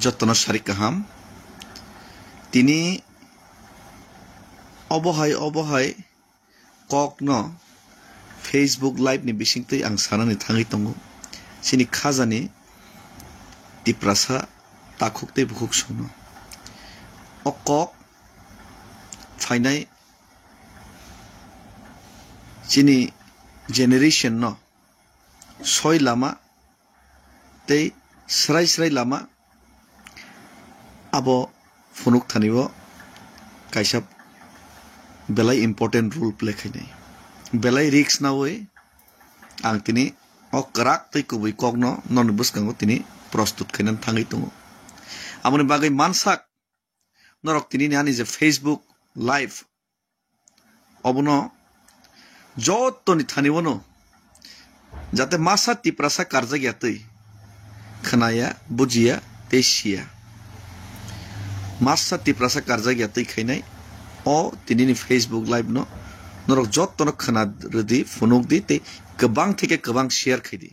যত্ন সারি কাহাম তিনি অবহায় কক ন Facebook live ni bisingtui ang sanani thangai tongo sini khajani tiprasa takhukte bukhuk sono o kok phainai sini generation no soi lama tei srai lama abo phunuk thanibo kaisa belai important role play khainai belai risk na oi ang tini o krak tei kubui kokno non buskango tini prostut khainan thangai tongo amoni bagai mansak norok tini ani je Facebook live obono jottoni thanibono jate masa tiprasa karjagya tei khanaya bujiya tesia masa tiprasa karjagya tei khainai o tini ni Facebook live no norok jottono khana redi phunuk di te kebang theke kebang share khaidi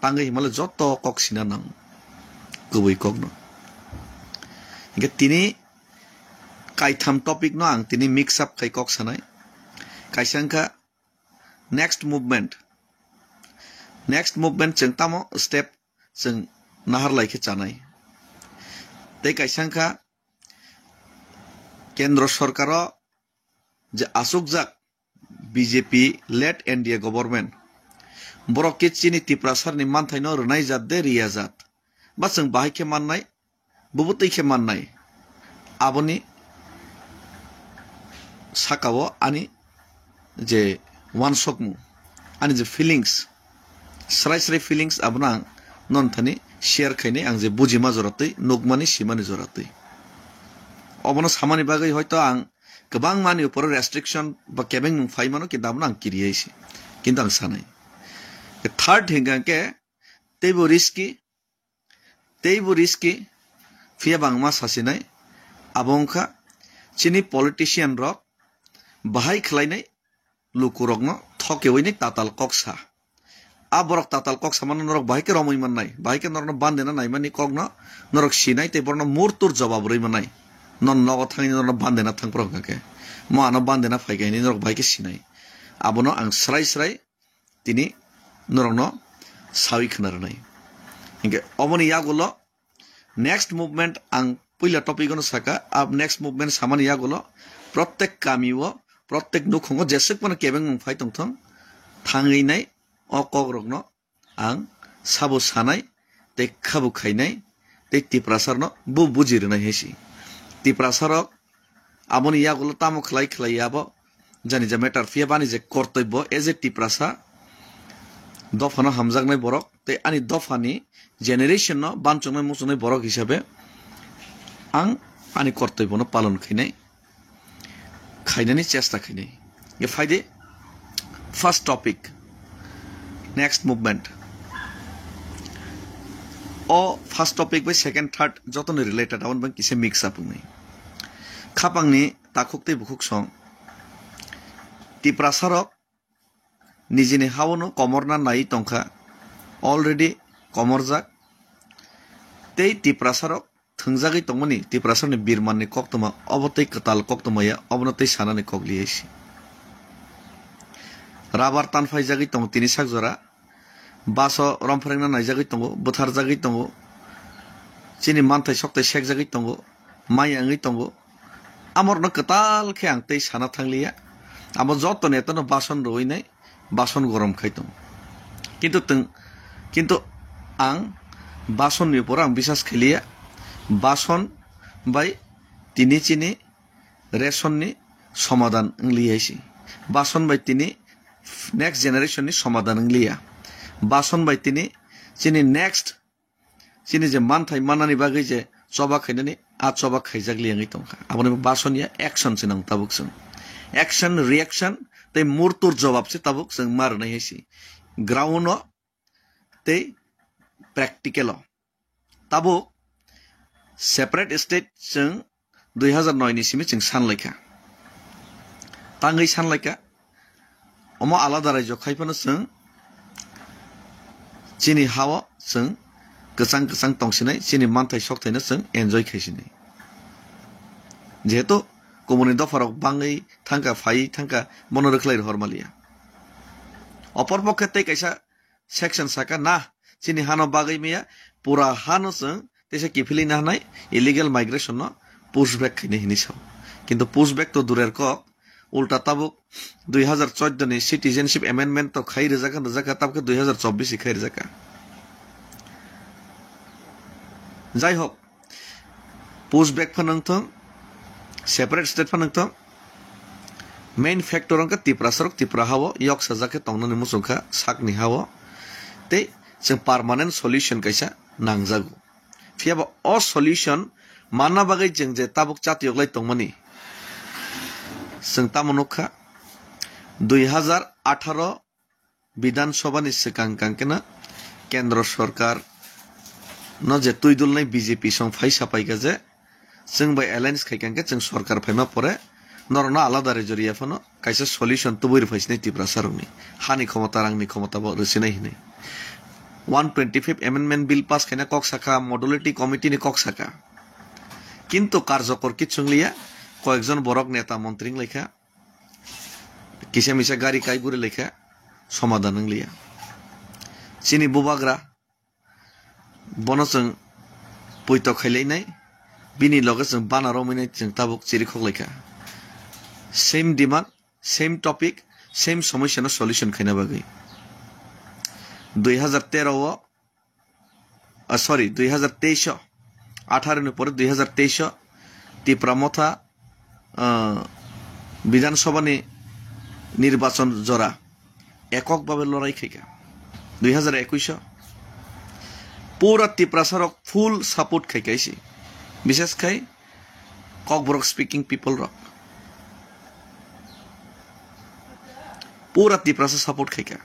tangai himala jotto kok sina nang kubui kok no inge tini kaitham topic no ang tini mix up khai kok sanai kaisangka next movement jeng tamo step jeng nahar laike chanai tei kaisangka kendro sorkaro je asukjak BJP led India government borok ke chini tiprasar ni manthai no runai jat de riya jat basang bahai ke mannai bubutei ke mannai aboni sakao ani je one sokmu ani je feelings srai feelings abna non thani share khaine ang je bujima joratei nugmani simani joratei obono samani bagai hoyto ang kebang mani upor restriction ba kebeng nung fai mano kinta ang kiriyeisi kinta ang sanai third hinga ke teibo riski fia bangma sasinai abongkha chini politician rok bahai khlainai lukurok no thokeoini tatal koksa aborok tatal koksa mano norok bahai ke romoi mannai bahai ke norno bandena naimani kokno norok sinai te borno murtur jawab roi manai non nogo thangi non bandena thangpro kake mo ano bandena phaigai ni norok bhaike sinai abono ang srai tini norok no sawi khnar nai inge omoni yagulo next movement ang puila topic no saka ab next movement samani yagulo prottek kamiwo prottek nukhongo jesek mana kebeng phai tongthong thangai nai o kogrok no ang sabo sanai te khabu khainai te tiprasar no bujirnai hesi tiprasarok amoni yagulo tamo khlai abo jani ja matter fia bani je kortobbo as a tiprasa dofano hamjagnai borok te ani dofani generation no banchongnai muchongnai borok hisabe ang ani kortobbo no palon khainani chesta khainai ye faide first topic next movement o first topic by second third jotono related abon bang kise mix up nai khapangni takhukte bukhuk song tiprasarok nijini hawono komorna nai tongkha already komorjak tei tiprasarok thungjagui tongmani tiprasarni birmanni koktoma obotei katal koktomaya obonotei sanani kogliyesi rabar tanfaijagui tong tini sakjora baso romfrengna naijagui tongo butharjagui tongo chini manthai soktai sekjagui tongo mai angui tongo amorno katal khe ang tei sana thanglia amo joto netono bason roinai bason gorom khaitom কিন্তু ang bason ni upor ang bisas khelia bason bai tini chini ration ni সমাধান লিয়াইছি বাসন বাই তিনি next generation ni সমাধান লিয়া বাসন বাই তিনি চিনি next চিনি যে মানথাই মানানি বাগै যে চবা খাইনানি आ चबा खाइजाक लियांगै तंखा आबनि बासनिया एक्शन सिनां ताबुक जों एक्शन रिएक्शन ते मुरतुर जवाब से ताबुक जों मारनाय हेसि ग्राउंड ते प्रैक्टिकल ताबुक सेपारेट स्टेट जों 2009 नि सिमि जों सानलायखा तांगै सानलायखा अमा आलादा राज्य खायफानो जों चिनि हावा जों kesang kesang tongsinai chini manthai sok thaina chang enjoy khaisinai jehetu komuni dofarok bangai thangka phai thangka monorokhlai hormalia opor pokhe tei kaisa section saka na chini hano bagai meya pura hano chang tesa kifili na hanai illegal migration no pushback khaine hini sao kintu pushback to durer kok ulta tabuk 2014 ni citizenship amendment to khai rejaka tabke 2024 khai rejaka jai hok pushback phanangthong separate state phanangthong main factor angka tipra sarok tipra hawo yok sajake tongnani musungkha sakni hawo te jeng permanent solution kaisa nangjago phiaba o solution manna bagai jeng je tabuk chatiyoklai tongmani jeng tamonukha 2018 Vidhan Sabha ni sikang kangkena kendro sarkar no je tuidul nai BJP song phai sapai ga je jeng bai alliance khaikangke jeng sarkar phaima pore norona alada rejoriya phano kaisa solution tuburi phaisnai tipra sarokni hani khomata rangni khomata bo rusinai hinai 125th amendment bill pass khaina kok saka modality committee ni kok saka kintu karjokor kichungliya কয়েকজন বড়ক নেতা মন্ত্রী লেখা কিসে Misa গাড়ি কাইগুরে লেখা সমাধান লিয়া চিনি বুবাগ্রা বনচং পৈত খাইলাই নাই বিনি লগে जों बानार मिनाय जों ताबुक चिरिखक লেখা same demand same topic same समस्या न सॉल्यूशन खाइना बागै 2013 सॉरी 2023 18 नि परे 2023 तिप्रामथा বিধানসভানি নির্বাচন জরা এককভাবে লড়াই খাইকা 2021 পুরা ত্রিপ্রাসারক ফুল সাপোর্ট খাইকাইছি বিশেষ খাই ককবরক স্পিকিং পিপল রক পুরা ত্রিপ্রাসা সাপোর্ট খাইকা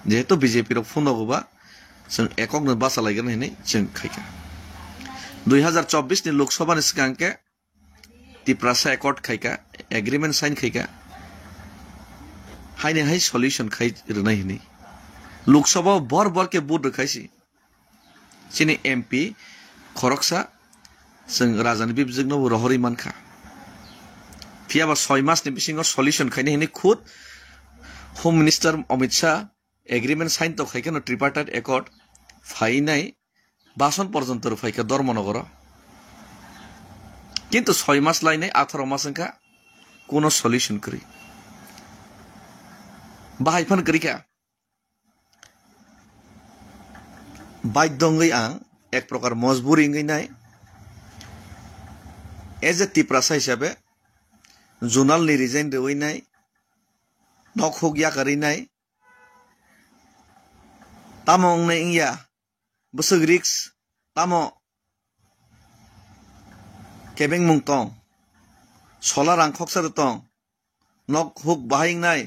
যেহেতু বিজেপি রক ফোন হবা जों एকক न बासा लायगोन होननाय जों खाइका 2024 नि लोकसभा नि सिगांके तिप्रासा एकॉर्ड खाइका एग्रीमेंट साइन खाइका हाइने हाइ सॉल्यूशन खाइ रनाय हिनि लोकसभा बर बर के बुट रखाइसि सिनि एमपी खरकसा जों राजानि बिबजोंनो रहरि मानखा फियाबा 6 मास नि बिसिङाव सॉल्यूशन खाइने हिनि खुद home minister Amit Shah agreement sign तो खाइका न ट्रिपार्टाइट एकॉर्ड फाइनाय बासन पर्यंत रुफाइका धर्मनगर किंतु 6 मास लाइनाय 18 मास अंका कोनो सॉल्यूशन करी बाहायफान करिका बाध्यंगै आं एक प्रकार मजबूरी गैनाय एज ए तिप्रासा हिसाबै जुनाल नि रिजाइन देवैनाय नखोगिया करिनाय तामंग नै इंया बसग रिक्स तामो केबें मुंगतं सोला रांखक सरतं नक हुक बाहायनाय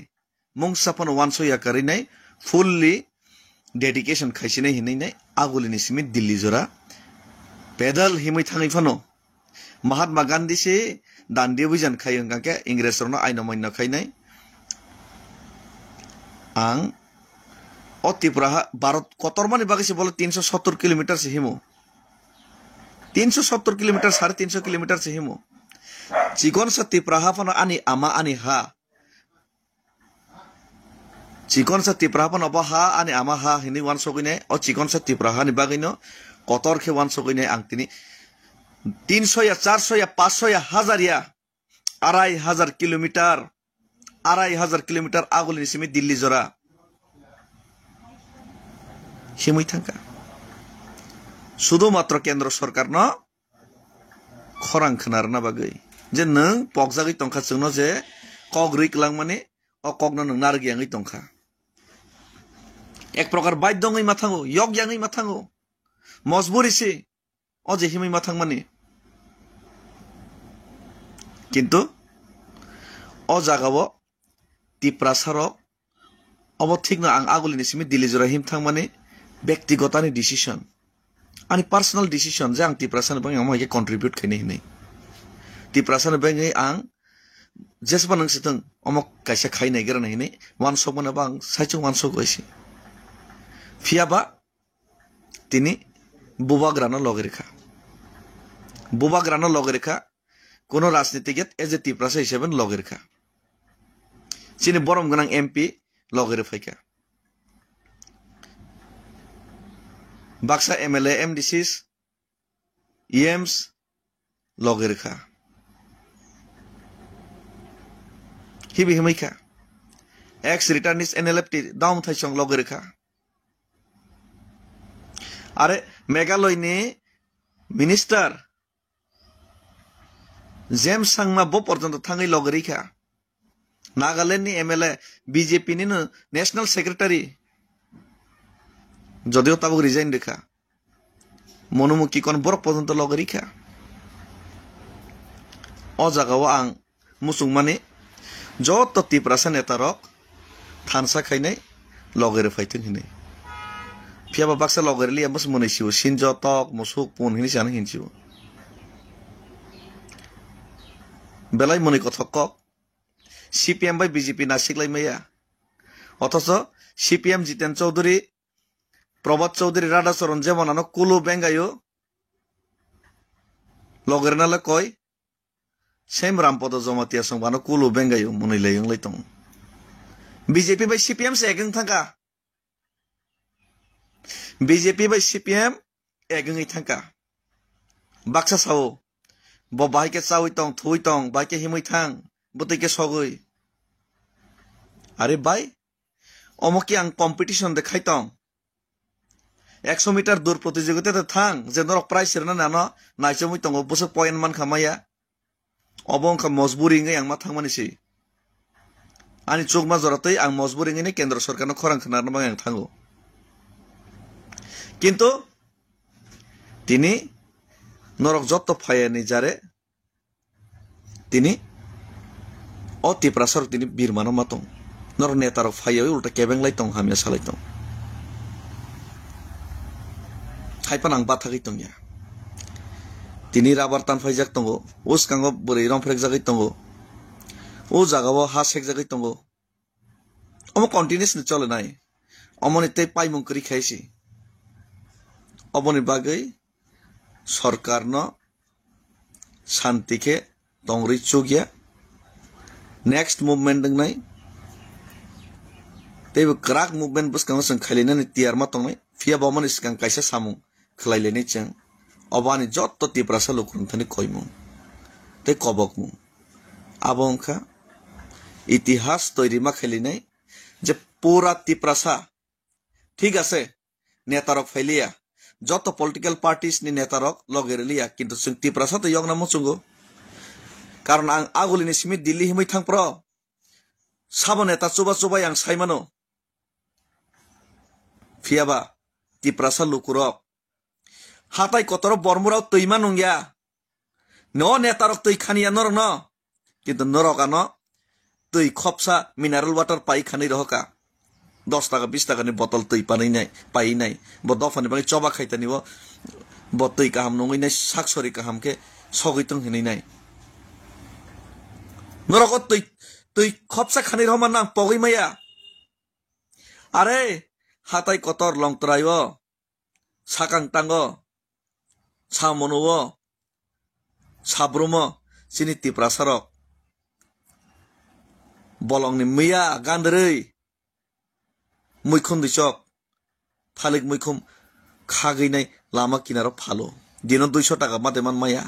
मुंगसाफन वानसया करिनाय फुल्ली डेडिकेशन खाइसिनाय हिनाय आगुलिनि सिमित दिल्ली जरा पेडल हिमै थाङै फनो महात्मा गांधी से दांडी अभियान खायो गाके इंग्रेजरनो आइन मान्य खाइनाय आं त्रिपुरा भारत कतरमानि बागैसे बोले 370 किलोमीटर से हिमो 370 किलोमीटर 350 किलोमीटर से हिमो चिकन सा त्रिपुरा फन आनी आमा आनी हा चिकन सा त्रिपुरा फन अब हा आनी आमा हा हिनि वान सगैने ओ चिकन सा त्रिपुरा हानि बागैनो कतर खे वान सगैने आं तिनि 300 या 400 या 500 या 1000 या 2500 किलोमीटर आगुलिनि सिमि दिल्ली जरा हिमै थांका शुधुमात्र केंद्र सरकार न खरां खोनारना बागै जे नों पगजागै तंखा जोंनो जे कग रिकलां माने अ कगनो नों नारगियाङै तंखा एक प्रकार बाध्यङै माथाङो यगयाङै माथाङो मजबुरिसि अ जे हिमै माथां माने किन्तु अ जागाव तिप्रासार अब ठीक न आं आगुलिनि सिमि दिल्ली जरा हिम थां माने व्यक्तिगतनि डिसिजन अनि पर्सनल डिसिजन जे आं तिप्रासानि बागै आं कन्ट्रिब्यूट खाइने हिनै तिप्रासानि बागै आं जेसेबां ফিয়াবা তিনি বুবাগ্রানো লগে রেখা বুবাগ্রানো লগে রেখা কোন রাজনীতিকে এজ এ তিপ্রাসা হিসেবে লগে রেখা চিনি বরম গোনাং এমপি লগে ফাইকা বাক্সা এমএলএ এমডিসিস ইএমস লগে রেখা হিবি হিমাইখা এক্স রিটার্নিস এনএলএফটি দাম থাইসং লগে রেখা আরে মেঘালয়নি মিনিস্টার জেমস সাংমা ব পর্যন্ত থাঙ্গই লগে রেখা নাগাল্যান্ডনি এমএলএ বিজেপি নি ন্যাশনাল সেক্রেটারি যদিও তাবুক রিজাইন রেখা মনোমুখী কোন বরফ পর্যন্ত লগে রেখা অ জায়গাও আং মুসুংমানি যত তিপ্রাসা নেতারক থানসা খাইনাই লগেরে ফাইथों হিনে ফিয়াবা বাক্সা লগেরে লিয়া মস মনেসিও সিনজ তক মসুক পুন হিনি জানো হিনছিও বেলাই মনে কথা কক সিপিএম বাই বিজেপি নাসিকলাই মাইয়া অথচ সিপিএম জিতেন চৌধুরী প্রভাত চৌধুরী রাধাচরণ যেমন আনো কুলু বেঙ্গাইও লগের নালে কয় সেম রামপদ জমাতিয়া সং বানো কুলু বেঙ্গাইও মনিলাই লাইতং বিজেপি বাই সিপিএম সে এগং থাকা বিজেপি বাই সিপিএম এগংই থাকা বাক্সা সাও ব বাইকে চাউই তং থুই তং বাইকে হিমই থাং বতৈকে সগৈ আরে বাই অমকি আং কম্পিটিশন দেখাই তং 100 মিটার দূর প্রতিযোগিতাতে থাং যে নরক প্রাইজ সেরনা নানো নাইচমই তং বসে পয়েন্ট মান খামাইয়া অবংখা মজবুরিङै आं मा थांमानिसै आंनि चोखमा जरातै आं मजबुरिङैनो केन्द्र सरकारनो खरां खोनानो बां आं थाङो किन्तु तिनी नरक जत्त फायानि जारे तिनी अति प्रासर तिनी बिरमानो मातং नरक नेतारक फायावै उल्टा केबेंलाय तং हामिया सालाय तং खायफा आं बाथाखै तं या তিনি রাবার টান ফাইজাক তঙ্গো ওস কাঙ্গো বরে রং ফ্রেক জাগাই তঙ্গো ও জাগাও হা সেক জাগাই তঙ্গো অম কন্টিনিউস নি চলে নাই অমনিতে পাইমুং করি খাইছি অবনি বাগৈ সরকার ন শান্তিকে তংরি চুগিয়া নেক্সট মুভমেন্ট দং নাই তেব ক্রাক মুভমেন্ট বস কাঙ্গো সং খাইলেনানি তিয়ার मा তংনাই ফিয়া বমনি সিকাং কাইসা সামুং খলাইলেনি চেং অবানি যত তিপ্রাসা লুকুরুনথানি কইমু তে কবকমু আবংখা ইতিহাস তৈরি মা খেলিনাই যে পুরা তিপ্রাসা ঠিক আছে নেতারক ফাইলিয়া যত পলিটিক্যাল পার্টিস নি নেতারক লগেরে লিয়া কিন্তু जों তিপ্রাসা তো ইয়ং নামো চুঙ্গো কারণ আং আগুলিনি সিমি দিল্লি হিमै থাংপ্র সাব নেতা চুবা চুবাই আং সাইমানো ফিয়াবা তিপ্রাসা লুকুরক হাতাই কতর বর্মরাও তৈমা নঙ্গিয়া ন নেতারক তৈ খানিয়া নরক ন কিন্তু নরক আনো তৈ খপসা মিনারেল ওয়াটার পাই খানি রহকা 10 টাকা 20 টাকানি বটল তৈ পানি নাই পাই নাই ব দফানি বাঙি চবা খাইতা নিব ব তৈ কাহাম নঙ্গই নাই সাকসরি কাহামকে সগৈতং হিनै নাই নরক তৈ খপসা খানি রহমান নাং পগৈ মাইয়া আরে হাতাই কতর লংতরাইও সাকাং টাঙ্গ সামনুও সাব্রুমো চিনি তিপ্রাসারক বলংনি मैया गान्दरै मैखुम दिसक थालिक मैखुम खागैनाय लामा किनाराव फालो दिनो 200 टाका मादेमान माया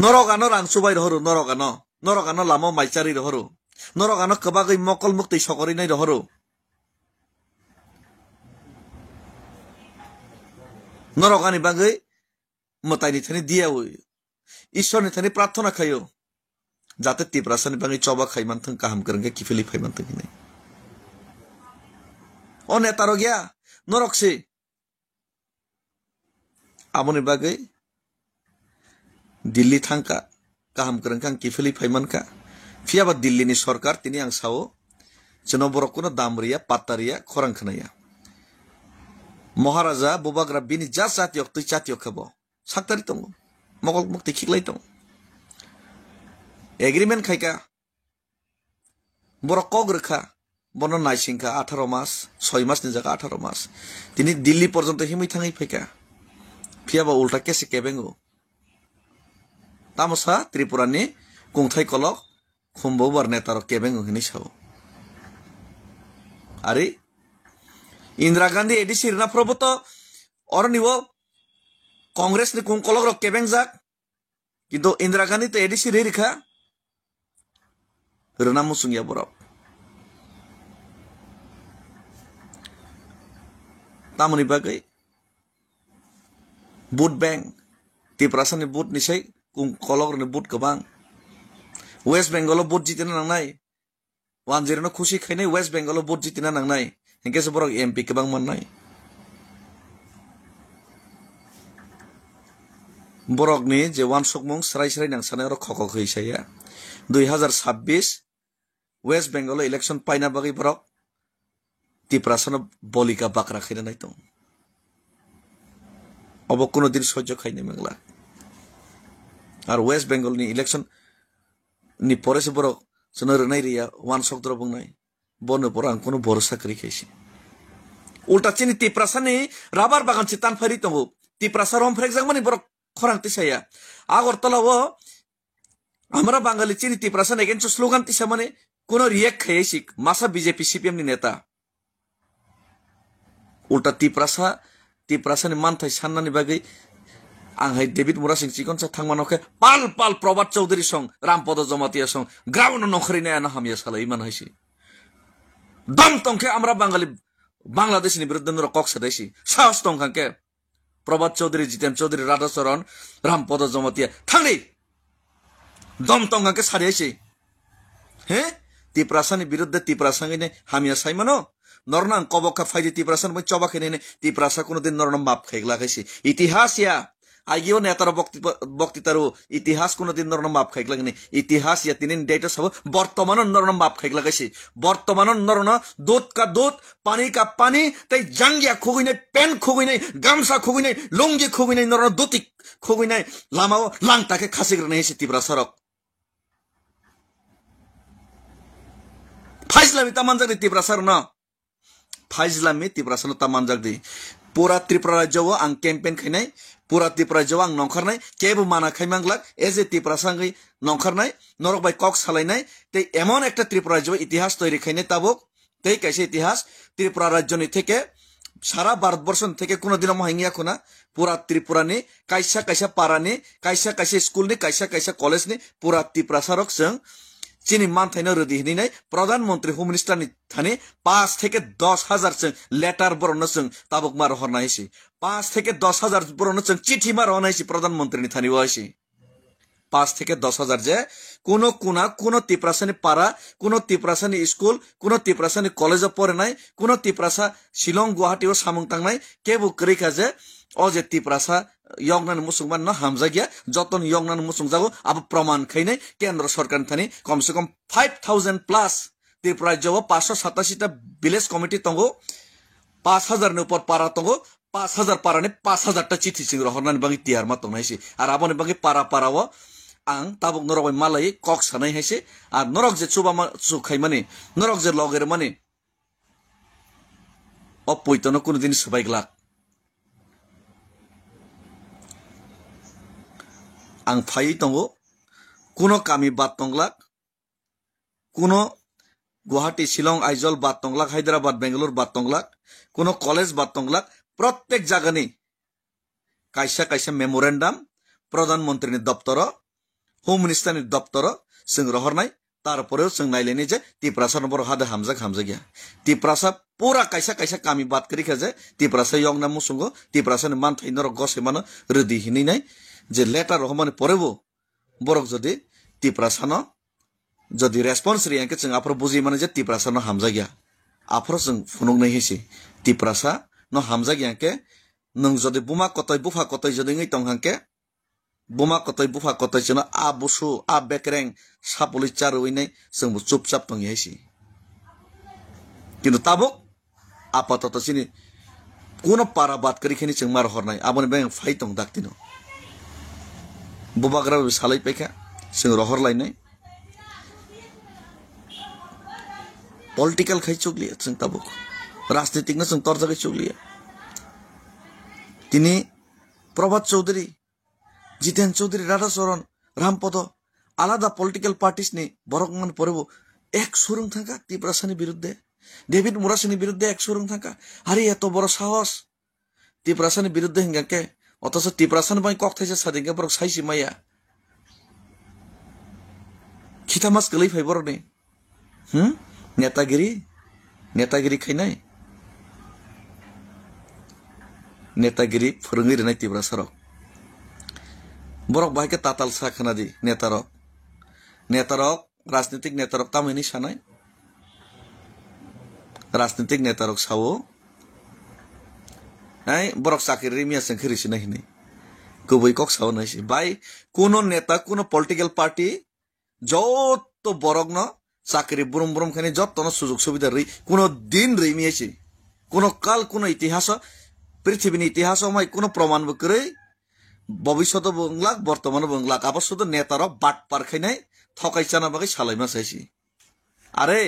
नरगानो रांसुबाय रहरु नरगानो लामा माइचारि रहरु नरगानो कबागै मकल मुक्ति सकरिनाय रहरु नरगानि बागै मताइनि थानि दियावो ईश्वरनि थानि प्रार्थना खायो जाते तिप्रासानि बागै चबा खाइमानथों काहाम करंगे किफिलि फाइमानथों हिनै ओ नेतारो गया नरकसे आबनि बागै दिल्ली थांका काहाम करंका किफिलि फाइमानका फियाबा दिल्लीनि सरकार तिनि आं सावो जोनो बरकनो दामरिया पात्तारिया खरां खनाया महाराजा बुबाग्रा बिनि जा जातियक तै जातियक खबो साक्तारि दङ मगल मुक्ति खिगलाय दङ एग्रीमेंट खायका बरक कग रखा বন নাইসিংকা 18 মাস 6 মাস ni jaga 18 মাস তিনি দিল্লি পর্যন্ত হিমই থাঙই ফাইকা ফিয়াবা উল্টা কেসে কেবেঙ্গো তামসা ত্রিপুরানি কুংথাই কলক খুমবৌবার নেতার কেবেঙ্গো হিনি সাও আরে ইন্দিরা গান্ধী এডিসি রিনা প্রভুত অরনিও Congress ni kung kolok rok kebeng jak কিন্তু ইন্দিরা গান্ধী তো এডিসি রেখা রিনা মুসুংয়া বরক tamoni bagai boot bank tiprasani boot nisai kung kolok ni boot kabang West Bengal boot jitina nangnai 10 no khushi khainai West Bengal boot jitina nangnai hingke se borok MP kabang mannai borok ni je wan sokmung srai nangsane ro khokok heisaya 2026 West Bengal election paina bagai borok tiprasana bolika bakra khaina nai tong obo kono din sojjo khaine mangla ar West Bengal ni election ni pore se borok sonor nai riya wan sok dro bungnai bono porang kono borosa kri khaisi ulta chini tiprasani rabar bagan chitan phari tongo tiprasa rom frek jang mani borok khorang tisaya agortala o আমরা বাঙালি চিনি tiprasa against slogan tisa mane kono react khaisi masa BJP CPM ni neta ulta tiprasa ni manthai sannani bagai anghai David Murasing chikon sa thangmanoke pal Probat Chowdhury song Rampodo Jamatia song ground nokhri na na hamia salai man haisi dam tongke amra bangali Bangladesh ni biruddhe nor kok sadaisi sahas tongkhanke Probat Chowdhury Jiten Chowdhury Radha Charan Rampodo Jamatia thangni dam tongkhanke sariaisi he tiprasa ni biruddhe tiprasa ni hamia saimano Nornan kobokka faidi tiprasa moi choba khene tiprasa kono din nornam map khaigla khaisi itihas ya agio netar boktitaru itihas kono din nornam map khaigla ni itihas ya tinin data sab bortomanon nornam map khaigla khaisi bortomanon norna dud ka dud pani ka pani tai jangya khogine pen khogine gamsa khogine longi khogine norna dutik khogine lamao langtake khasigrane hisi tiprasa rok faizlami tamanjak ni tiprasa na Faizlami tiprasa no tamanjak di pura Tripura rajya o ang campaign khainai pura Tripura rajya ang nongkharnai kebu mana khaimanglak eje tiprasa ngai nongkharnai norok bai kok salainai tei emon ekta Tripura rajya itihas toiri khainai tabok tei kaise itihas Tripura rajya ni theke সারা ভারতবর্ষ থেকে কোনোদিনও মহাঙ্গিয়া কোনা পুরা ত্রিপুরা নি কাইসা পারা নি কাইসা school নি কাইসা college নি পুরা ত্রিপ্রাসারক जों চিনি মানথাইনো রদি হিনি প্রধানমন্ত্রী হোম মিনিস্টার নি থানি 5 থেকে 10,000 जों লেটার বরণ जों তাবক মার হরনাইছি 5 থেকে 10,000 বরণ जों চিঠি মার হনাইছি প্রধানমন্ত্রী নি থানি ওয়াইছি 5 থেকে 10,000 যে কোনো কোনা কোনো ত্রিপ্রাসানি পাড়া কোনো ত্রিপ্রাসানি স্কুল কোনো ত্রিপ্রাসানি কলেজে পড়ে নাই কোনো ত্রিপ্রাসা শিলং গুয়াহাটি ও সামুং টাংনাই কেবু করিকা যে ও যে ত্রিপ্রাসা ইয়ংনান মুসলমান না হামজা গিয়া যতন ইয়ংনান মুসলমান যাগো আব প্রমাণ খাইনাই কেন্দ্র সরকার থানি কমসে কম 5,000 প্লাস ত্রিপুরা জব 587টা ভিলেজ কমিটি তঙ্গো 5,000 এর উপর পাড়া তঙ্গো 5,000 পাড়ানে 5,000টা চিঠি সিং রহনান বাগি তিয়ার মা তংনাইছি আর আবনে বাগি পাড়াও ang tabuk norok bai malai kok sanai haise ar norok je chuba ma chukhai mani norok je loger mani o poitono kono din sabai glak ang phai tongo kono kami bat tonglak kono Guwahati Shillong Aizol bat tonglak Hyderabad Bangalore bat tonglak kono college bat tonglak prottek jagani kaisa memorandum pradhan mantri ni daptara home minister নি দপ্তর जों রহরনাই তারপরেও जों নাইলেনি যে ত্রিপ্রাসা নম্বর হাদে হামজা গিয়া ত্রিপ্রাসা পুরা কাইসা কামি বাত করি যে ত্রিপ্রাসা ইয়ংনা মুসুঙ্গ ত্রিপ্রাসা নি মান থাইনর গসে মান রদি হিনি নাই যে লেটার রহমানে পরেবো বরক যদি ত্রিপ্রাসা ন যদি রেসপন্স রিয়াকে जों আপর বুঝি মানে যে ত্রিপ্রাসা ন হামজা গিয়া আপর जों ফুনুং নাই হিসি ত্রিপ্রাসা ন হামজা গিয়াকে নং যদি বুফা কতই যদি ngei tonghanke Buma kotoi bufa kotoi chino a busu a bekreng sapuli charuinai जों chupchap tongi haisi kintu tabuk apatot sini kono para bat kari khini जों mar hornai aboni beng phai tong daktino bubagra salai peka जों rohor lainai political खाई चुगलिया जों Tabuk राजनीतिक न जों तरजागै चुगलिया तिनी प्रभात चौधरी जितेन चौधरी राधाचरण रामपद आलादा पॉलिटिकल पार्टीज नि बरकमान परेबो एक सुरुं थांका तिप्रासानि बिरुद्धे डेविड मुरासिनि बिरुद्धे एक सुरुं थांका आरे एत बड़ साहस तिप्रासानि बिरुद्धे हिंगाके अथच तिप्रासान बाय कक थाइसे सादिंगा बरक साइसि माया खिथामास गलै फाइ बरकनि नेतागिरि खायनाय नेतागिरि फोरोंगिरि रनाय तिप्रासारक बरक बाहायके ताताल सा खोनादि नेतारक राजनीतिक नेतारक तामायनि सानाय राजनीतिक नेतारक सावो आई बरक साकिरि मिया संखिरिसि नाहिनि गुबै कक साव नाइसि बाय कोनो नेता कोनो पॉलिटिकल पार्टी जत बरक न साकिरि बुरुम बुरुम खानि जत न सुजुग सुविधा रै कोनो दिन रै मियासि कोनो काल कोनो इतिहास पृथ्वीनि इतिहास माय कोनो प्रमाण बकरै भविष्यत बंगलाक बर्तमान बंगलाक आबार शुद्ध नेतार बाट पारखायनाय थकायचाना बागै सालायमा साइसि आरे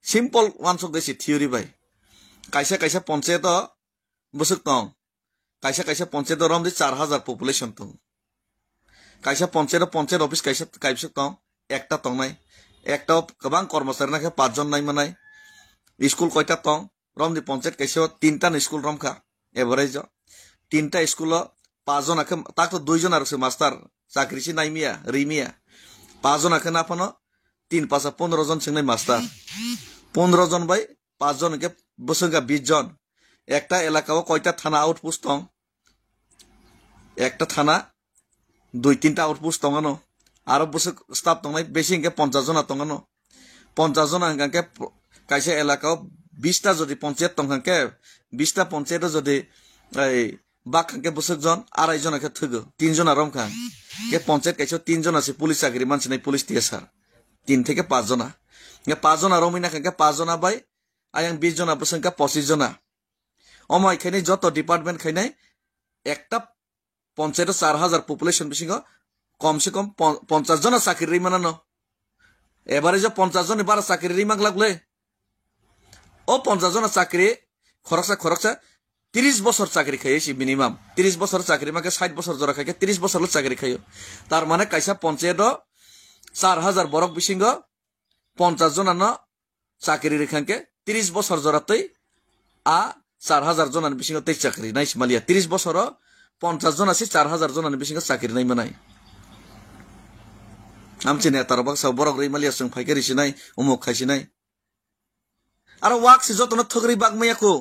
सिम्पल वानसक देसि थियोरि बाय कायसा पंचायत बसुक दं कायसा पंचायत रमदि 4000 पपुलेशन दं कायसा पंचायत ऑफिस कायसा दं एकटा तंनाय एकटा गोबां कर्मचारी नाखे 5 जन नाय मानाय स्कूल कयटा दं रमदि पंचायत कायसा 3टा स्कूल रमखा एभारेज 3टा स्कूल 5 जन आखे ताक 2 जन आरो मास्टर चाकरिसि नायमिया रैमिया 5 जन आखे नाफानो 3 5 15 जन सिंनाय मास्टर 15 जन बाय 5 जन के बसंगा 20 जन एकटा एलाकाओ कयटा थाना आउटपोस्ट दं एकटा थाना 2-3टा आउटपोस्ट दंगानो आरो बसक स्टाफ दंनाय बेसि के 50 जन दंगानो 50 जन हांगाके कायसा एलाकाओ 20टा जदि पंचायत दंहांके 20टा पंचायत जदि बाखांके बसक जन 2.5 जन के थगो 3 जन रमखा के पंचायत कायसा 3 जन आसे पुलिस चाकरि मानसिनाय पुलिस टिएसार 3 থেকে 5 जना के 5 जना रमिना के 5 जना बाय आयं 20 जना बसंका 25 जना अमाय खायनाय जत डिपार्टमेंट खायनाय एकटा पंचायत 4000 पपुलेशन बिसिंग कम से कम 50 जना चाकरि रैमानानो एभारेज 50 जन बारा चाकरि रैमाग लागले ओ 50 जना चाकरि खरकसा 30 বছর চাকরি খাইছি মিনিমাম 30 বছর চাকরি মাকে 60 বছর জরা খাইকে 30 বছর চাকরি খাইও তার মানে কাইসা পঞ্চায়েত 4000 বরক বিসিঙ্গ 50 জনানো চাকরি রেখাকে 30 বছর জরাতেই আ 4000 জনান বিসিঙ্গ তেই চাকরি নাইস মালিয়া 30 বছর 50 জন আছে 4000 জনান বিসিঙ্গ চাকরি নাই মানাই আমচি নেতার বাক্সা বরক রে মালিয়া সং ফাইকারিসি নাই উমুক খাইসি নাই আর ওয়াকসি যতন থগরি বাগমাयाको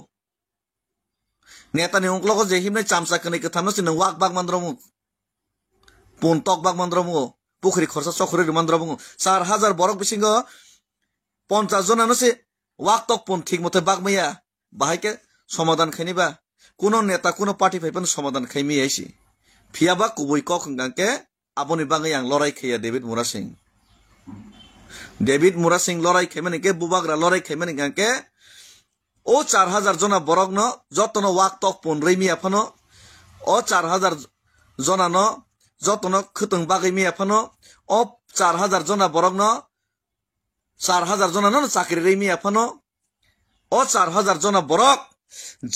नेतानि उंक्लग जे हिमनाय चामसा कनै कथामस न वाक बाग मान्द्रमु पुनतक बाग मान्द्रमु पुखरी खरसा चखरी मान्द्रमु 4000 बरक बिसिंग 50 जनानो से वाक तक पुन ठीक मते बागमैया बाहायके समाधान खैनिबा कोनो नेता कोनो पार्टी फाइपन समाधान खैमि आइसि फियाबा कुबै कक गांके आबनि बागै आं लराय खैया डेविड मुरा सिंह लराय खैमानि के बुबाग्रा लराय खैमानि गांके ओ 4000 जना बरक न जतन वाक तक पुन रैमि आफानो ओ 4000 जना न जतन खतंग बागैमि आफानो ओ 4000 जना बरक न 4000 जना न चाकरि रैमि आफानो ओ 4000 जना बरक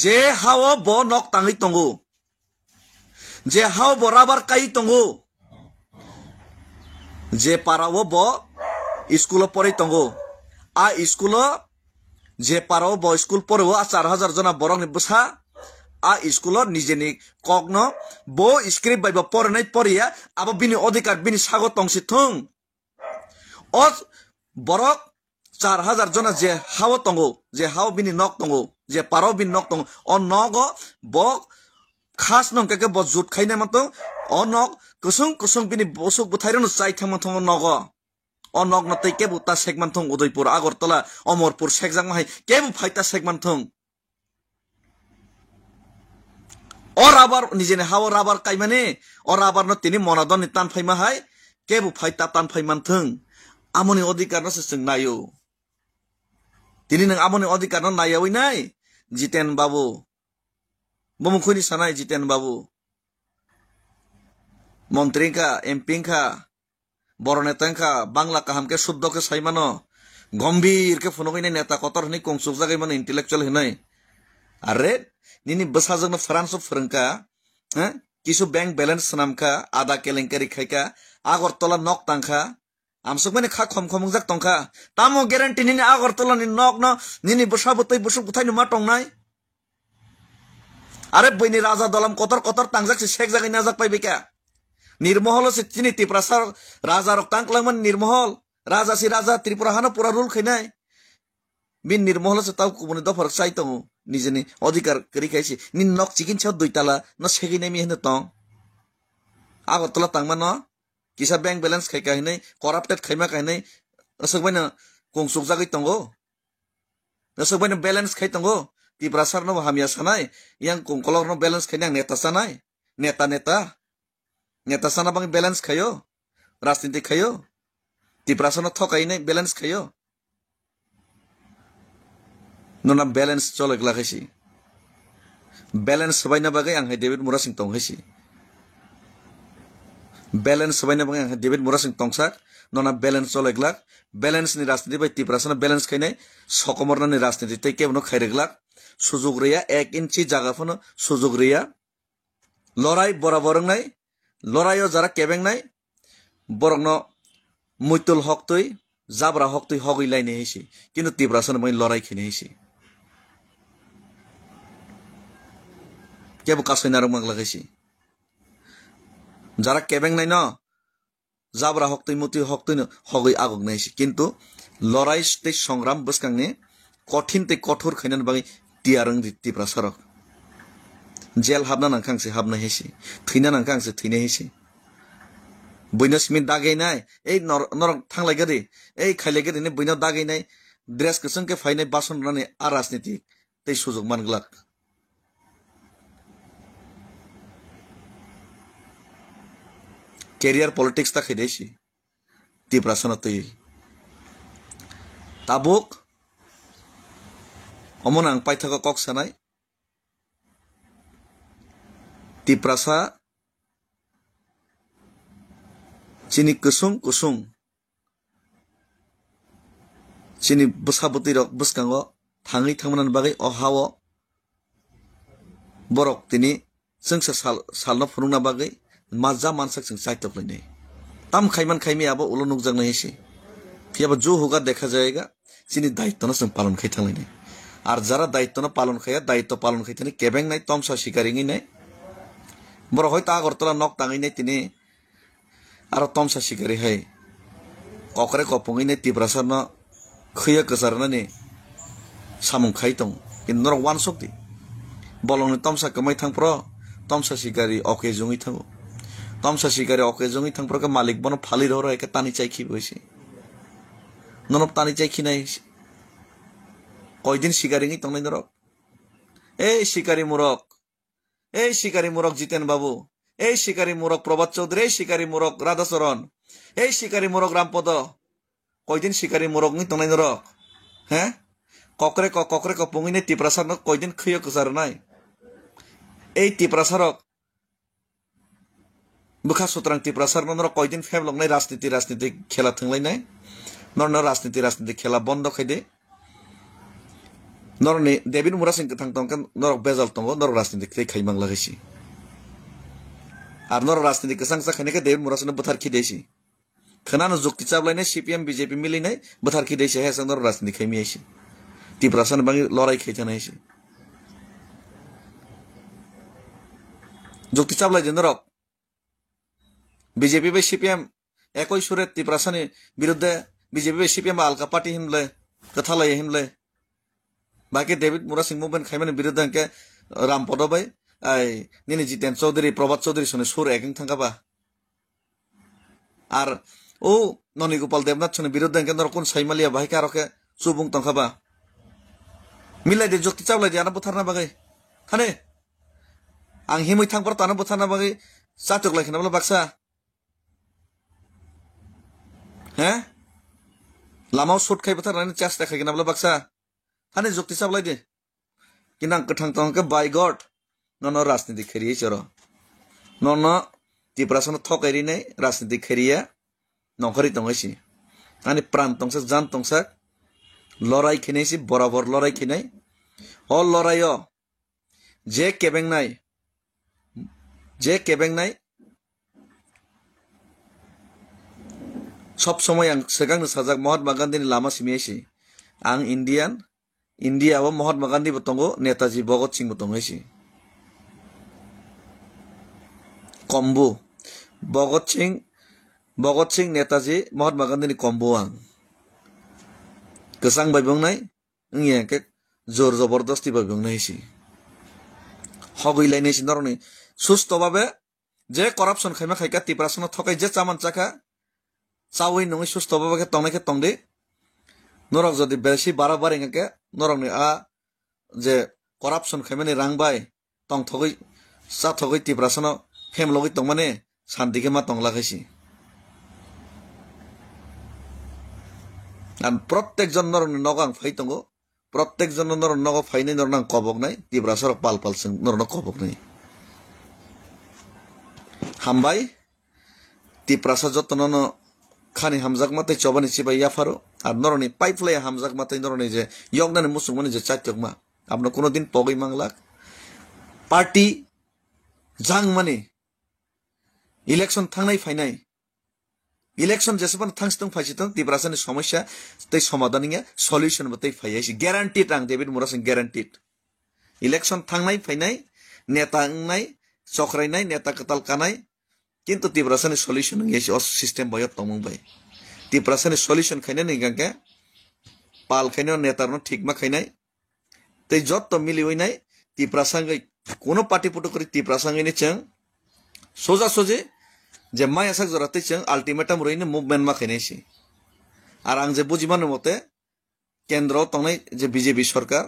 जे हाव ब नक ताङै तंगो जे हाव बराबर काई तंगो जे पाराव ब स्कूल परै तंगो आ स्कूल जे पारो ब स्कूल परो 4000 जना बरक नि बसा आ स्कूल निजेनि कगनो बो स्क्रिप्ट बाय पढनाय परिया अब बिनि अधिकार बिनि सागो तंसि थं ओ बरक 4000 जना जे हाव तंगो जे हाव बिनि नक तंगो जे पारो बिनि नक तंगो ओ नग ब खास नंके के ब जुट खाइने मत ओ नक कुसुं बिनि बसुक बुथाइरनो चाइथा मत नग अनक नतै केबु ता सेगमान थं उदयपुर आगरतला अमरपुर सेगजां माहाय केबु फाइता सेगमान थं और आबार निजेने हाव राबार काइमाने और आबार न तिनि मनदन नि तान फाइमा हाय केबु फाइता तान फाइमान थं आमनि अधिकार न सं नायो तिनि नों आमनि अधिकार न नायावै नाय जितेन बाबू बमुखुनि सानाय जितेन बाबू मंत्री का एमपी का बड़ नेता का बांग्ला काहाम के शुद्ध के साइमानो गंभीर के फुनो गई नेता कतर हनी कंसुक जागै मन इंटेलेक्चुअल हनै अरे निनी बसाजों फ्रांस फोरंका किसु बैंक बैलेंस नामका आधा केलेंकारि खायका आगरतला नक तांखा आमसुक माने खा खम खम जाक तंखा तामो ग्यारांटी निनी आगरतला नि नक न निनी बसा बतै बसुक बुथाय नुमा टंनाय अरे बैनि राजा दलम कतर कतर तांजाक से शेख जागै नाजाक पाइबे क्या निर्महल से चिनी तिप्रासार राजा रक तांकलामन निर्महल राजा से राजा त्रिपुरा हानो पूरा रूल खैनाय बिन निर्महल से ताव कुबनि दफर साइतो निजेनि अधिकार करि खायसि नि नक चिकिन छ दुइताला न सेगिनै मि हेनो तंग आगरतला तांमा न किसा बैंक बैलेंस खायका हिनै करप्टेड खायमा खायनै असगबायनो कंसुक जागै तंगो असगबायनो बैलेंस खाय तंगो तिप्रासार न हामिया सानाय yang kongkolor no balance खायनाय नेता सानाय नेता नेता नेता साना बांग बैलेंस खायो राजनीति खायो तिप्रासार न थकायनै बैलेंस खायो नोना बैलेंस चलक लाखैसि बैलेंस बायना बागै आं डेभिड मुरासिं तंहैसि बैलेंस बायना बागै आं डेभिड मुरासिं तंसाक नोना बैलेंस चलक लाख बैलेंस नि राजनीति बाय तिप्रासार बैलेंस खायनाय सकमरना नि राजनीति तै केबनो खायरगलाक सुजुग रिया 1 इंची जागाफोनो सुजुग रिया लड़ाई बराबरंनाय लड़ाइयो जरा केबेंनाय बरंनो मुइतुल हकतै जाब्रा हकतै हगैलायने हैसि किन्तु तिप्रासार मै लड़ाई खिने हैसि केबो कासैना रंग लागायसि जरा केबेंनाय न जाब्रा हकतै मुति हकतै हगै आगगनायसि किन्तु लड़ाई स्टे संग्राम बसकांनि कठिन ते कठोर खैनान बागै तियारं तिप्रासार जेल हाबना नांखांसे हाबना हैसि थैना नांखांसे थैना हैसि बैनसमिन दागैनाय ए नरक थांलायगरि ए खायलायगरि ने बैनाव दागैनाय ड्रेस कसं के फायनाय बासन राने आ राजनीति तै सुजुग मानगलाक कैरियर पॉलिटिक्स ता खैदैसि तिप्रासार तै ताबुक अमन आं पाइथाका कक सानाय तिप्रासा चिनी कुसुं कुसुं चिनी बसाबति रक बसकांगो थाङै थांमोनान बागै अहाव बरक तिनी जोंसा सालना फुरुंना बागै माजा मानसाक जों साइतपलायनाय ताम खायमान खायमी आबो उलो नुकजांना हैसि फियाबो जो होगा देखा जाएगा चिनी दायित्व न जों पालन खाय थांलायनाय আর যারা দায়িত্ব না পালন খায়া দায়িত্ব পালন খাইতেনে কেবেং নাই তমসা শিকারিঙি নাই বড় হয়তো আগরতলা নক তাঙি নাই তিনি আর তমসা শিকারি হয় ককরে কপঙি নাই তিপ্রাসার ন খৈয়া কসারনা নি সামুং খাইতং কিন্তু নরক ওয়ান শক্তি বলংনি তমসা কমাই থাংপ্র তমসা শিকারি অকে জঙি থাঙ্গো তমসা শিকারি অকে জঙি থাংপ্রকে মালিক বন ফালি রহ একে তানি চাইখি বইছে ননব তানি চাইখি নাই কয়দিন শিকারিঙি তংনাই নরক এই শিকারি মুরক জিতেন বাবু এই শিকারি মুরক প্রভাত চৌধুরী এই শিকারি মুরক রাধাচরণ এই শিকারি মুরক রামপদ কয়দিন শিকারি মুরক নি তংনাই নরক হ্যাঁ ককরে ক পুঙিনে তিপ্রাসার কয়দিন খৈয় কসার নাই এই তিপ্রাসারক বুখা সুতরাং তিপ্রাসার নর কয়দিন ফেবলংনাই রাজনীতি খেলা থাংলাইনাय নর রাজনীতি খেলা বন্ধ খাইদে नरनि डेभिड मुरासिं थां तंका नरक बेजाल तंगो नरक राजनीति खै खैमां लागायसि आर नरक राजनीति कसं जाखायनायखा डेभिड मुरासिं बुथार खिदैसि खोनानो जुक्ति चाबलायनाय सीपीएम बीजेपी मिलिनाय बुथार खिदैसि हेसा नरक राजनीति खैमियासि तिप्रासार बांगि लड़ाई खैथानायसि जुक्ति चाबलायदो नरक बीजेपी बाय सीपीएम एकई सुरे तिप्रासारनि बिरुद्धे बीजेपी बाय सीपीएम आलका पार्टी हिमले कथालाय हिमले बाकी डेभिड मुरासिं मुभमेंट खायमानि बिरुद्ध के रामपद बाय आई निनि जितेन चौधरी प्रभात चौधरी सने सुर एकिं थांगाबा आर ओ ननी गोपाल देवनाथ सने बिरुद्ध के नरकुन साइमालिया बाहाय कारके सुबुं तंखाबा मिलाय दे जुक्ति चावलाय दे आना बुथारना बागै थाने आं हिमै थांपर ताना बुथारना बागै जातक लायखनाबला बाक्सा हे लामाव शट खाय बुथारनानै चास देखायगोनाबला बाक्सा थाने जुक्ति चाबलाय दे किन्तु आं गोथां तंके बाय गड नन राजनीति खेरियै चरो नन तिप्रासार थकायरिनाय राजनीति खेरिया नखरि तंगायसि आनि प्राण तंसा जान तंसा লড়াই খেনাইছি বরাবর লড়াই খেনাই অ লড়াইও যে কেবেंनाय सब समय आं सिगांनो साजाक महात्मा गान्धीनि लामा सिमियासि आं इन्डियाआव महात्मा गान्धीबो दंगो नेताजी भगत सिंहबो दंगायसि कम्बो भगत सिंह नेताजी महात्मा गान्धीनि कम्बो आं गोसां बायबंनाय इंगे के जोर जबरदस्ती बायबंनायसि हगैलायनायसि नरनि सुस्थभावे जे करापसन खायमा खायका तिप्रासनो थकाय जे चामान चाखा चावै नङै सुस्थभावे तंनायखे तंदे नरक जदि बेसि बाराबार इंगे नरकनि आ जे करापसन खायमानि रांबाय तंग थगै सा थगै तिप्रासनो फेमलगै तंमाने शान्तिखे मा तंलाखैसि आं प्रत्येक जन नरकनि नगां फाइ तंगो प्रत्येक जन नरक नग फाइनै नरनां कबकनाय तिप्रासर पाल पालसों नरन कबकनाय हामबाय तिप्रासा जतननो खानि हामजाक माते चबानि सिबाय याफारो আর নরনি পাইপলাই হামজাক মাথায় নরনি যে ইয়গনানি মুসলমানি যে চাইতকমা আপনার কোনোদিন পগৈ মাংলাক পার্টি জাং মানে ইলেকশন থাংনাই ফাইনাই ইলেকশন যেসেবান থাংস্তং ফাইছিতং তিব্রাসানি সমস্যা তৈ সমাধানিয়া সলিউশন বতৈ ফাইয়াইছি গ্যারান্টিড আং ডেভিড মুরাসিং গ্যারান্টিড ইলেকশন থাংনাই ফাইনাই নেতা নাই চক্রাইনাই নেতা কতাল কানাই কিন্তু তিব্রাসানি সলিউশন গেছি অ সিস্টেম বয় তমংবাই तिप्रासानि सल्यूशन खाइना नै गांके पाल खाइना नेतारनो ठीकमा खाइनाय तै जत्त मिलिवैनाय तिप्रासांगै कोनो पार्टी पुटो करि तिप्रासांगैनि चं सोजा सोजे जे माय आसाक जरातै चं अल्टिमेटम रइनो मुभमेन्ट मा खाइनायसि आर आं जे बुजिमानो मते केन्द्र तंनाय जे बीजेपी सरकार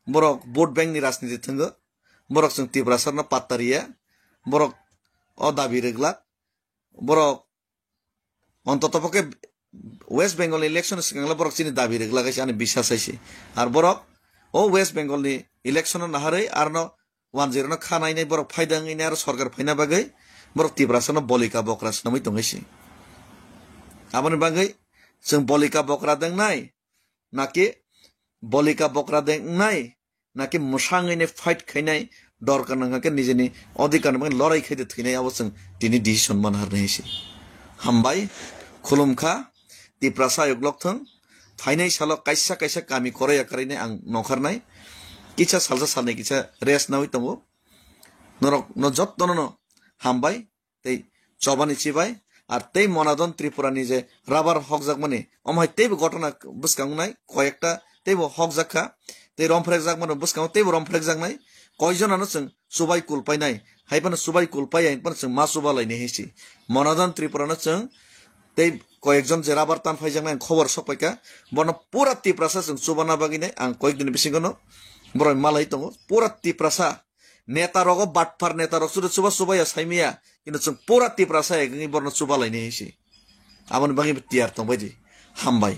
बरक भोट बैंकनि राजनीति थंगो बरक जों तिप्रासारनो पात्तारिया बरक अ दाबि रेगला बरक অন্ততপক্ষে ওয়েস্ট বেঙ্গল ইলেকশন সিগাংলা বরক চিনি দাবি রেগলা গাইছে আনি বিশ্বাস আইছে আর বরক ও ওয়েস্ট বেঙ্গলনি ইলেকশন নাহারে আর ন 10 ন খানাইনাই বরক ফাইদাङैनो आरो सरकार फाइना बागै बरक तिब्रासनो बलिका बकरा सनामै दंगाइसे आबनि बागै जों बलिका बकरा दंनाय नाकि बलिका बकरा दंनाय नाकि मुसाङैनो फाइट खाइनाय दरकार नङाके निजेनि अधिकार बागै लड़ाई खाइदो थैनाय आबो जों दिनै डिसिसन मान हारनायसै हामबाय खुलुमखा तिप्रासा युगलकथं फाइनाय सालो कायसा कायसा कामी करया करैनाय आं नखारनाय किसा सालसा सालनै किसा रेस नावै तंगो नरक न जत्तनो हामबाय तै चबानि चिबाय आर तै मनादन त्रिपुरानि जे राबार हकजाक माने अमहाय तैबो घटना बुसकांनाय कयेकटा तैबो हकजाखा तै रमफ्रेकजाक माने बुसकां तैबो रमफ्रेकजाकनाय कयजनानो जों सुबाय कुलपायनाय हायबानो सुबाय कुलपाय आइनपानो जों मा सुबालायनाय हेसि मनादन त्रिपुरानो जों तै कयेकजन जे राबार तान फाइजांनाय खबर सपायका बन पुरा तिप्रासा जों सुबाना बागिनाय आं कयेक दिन बिसिगनो बरय मालाय दङ पुरा तिप्रासा नेता रगो बाटफार नेता रग सुदु सुबा सुबाया साइमिया किन्तु जों पुरा तिप्रासा एगनि बरन सुबालायनाय हेसि आबन बागि तियार तंबायदि हामबाय।